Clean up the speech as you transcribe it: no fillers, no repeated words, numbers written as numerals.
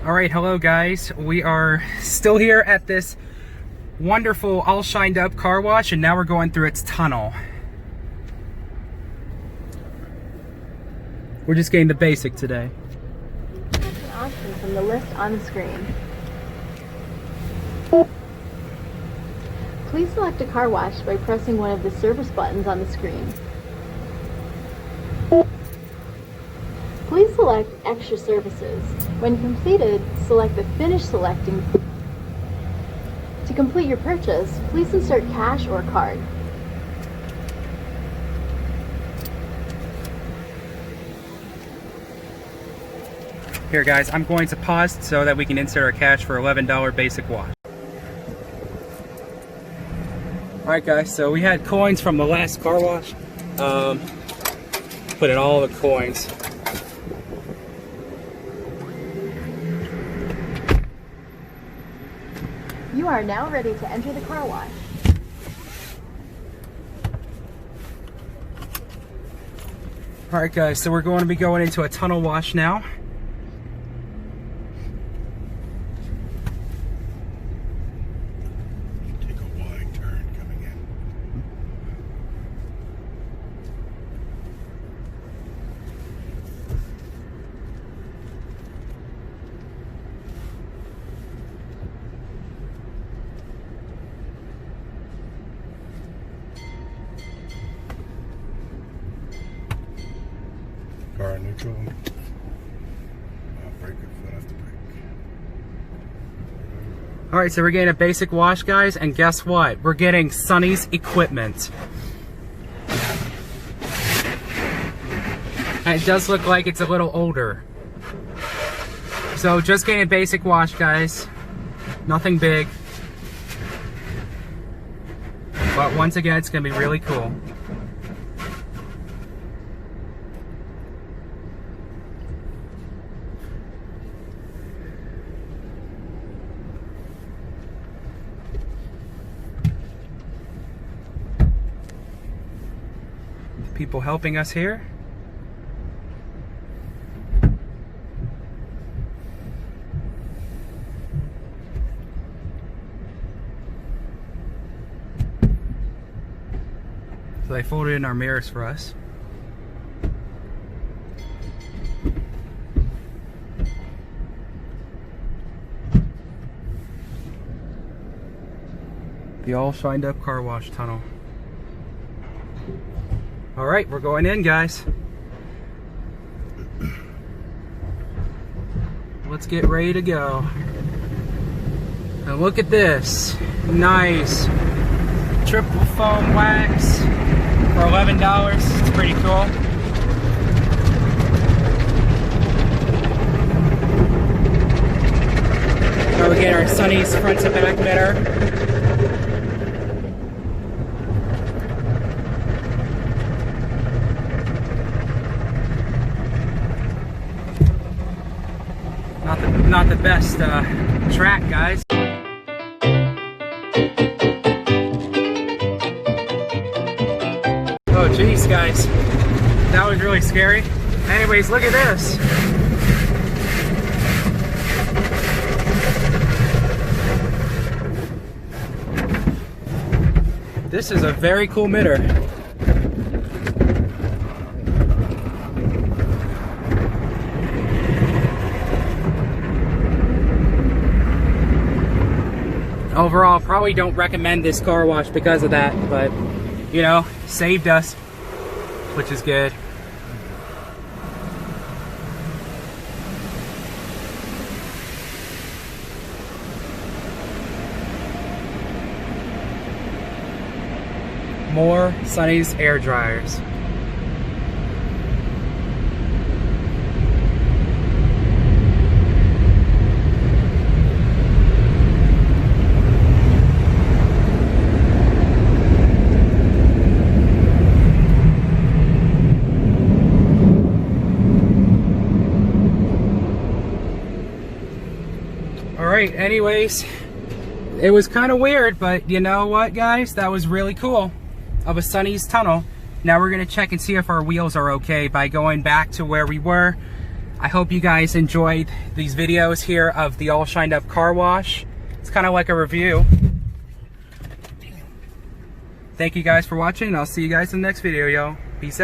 Alright, hello guys. We are still here at this wonderful, all shined up car wash, and now we're going through its tunnel. We're just getting the basic today. Select an option from the list on the screen. Please select a car wash by pressing one of the service buttons on the screen. Please select Extra Services. When completed, select the Finish Selecting. To complete your purchase, please insert cash or card. Here guys, I'm going to pause so that we can insert our cash for $11 basic wash. Alright guys, so we had coins from the last car wash. Put in all the coins. You are now ready to enter the car wash. Alright guys, so we're going to be going into a tunnel wash now. Take a wide turn coming in. Car neutral. Brake it, foot off the brake. Alright, so we're getting a basic wash, guys, and guess what? We're getting SONNY'S equipment. And it does look like it's a little older. So just getting a basic wash, guys. Nothing big. But once again, it's going to be really cool. People helping us here. So they folded in our mirrors for us. The all shined up car wash tunnel. Alright, we're going in, guys. Let's get ready to go. Now look at this. Nice. Triple foam wax for $11. It's pretty cool. Now we get our SONNY'S front to back mirror. Not the best track, guys. Oh geez, guys, that was really scary. Anyways, look at this. This is a very cool mirror. Overall, probably don't recommend this car wash because of that, but you know, saved us, which is good. More SONNY'S air dryers. Alright, anyways, it was kind of weird, but you know what, guys? That was really cool of a Sonny's tunnel. Now we're going to check and see if our wheels are okay by going back to where we were. I hope you guys enjoyed these videos here of the all shined up car wash. It's kind of like a review. Thank you guys for watching, and I'll see you guys in the next video, y'all. Peace out.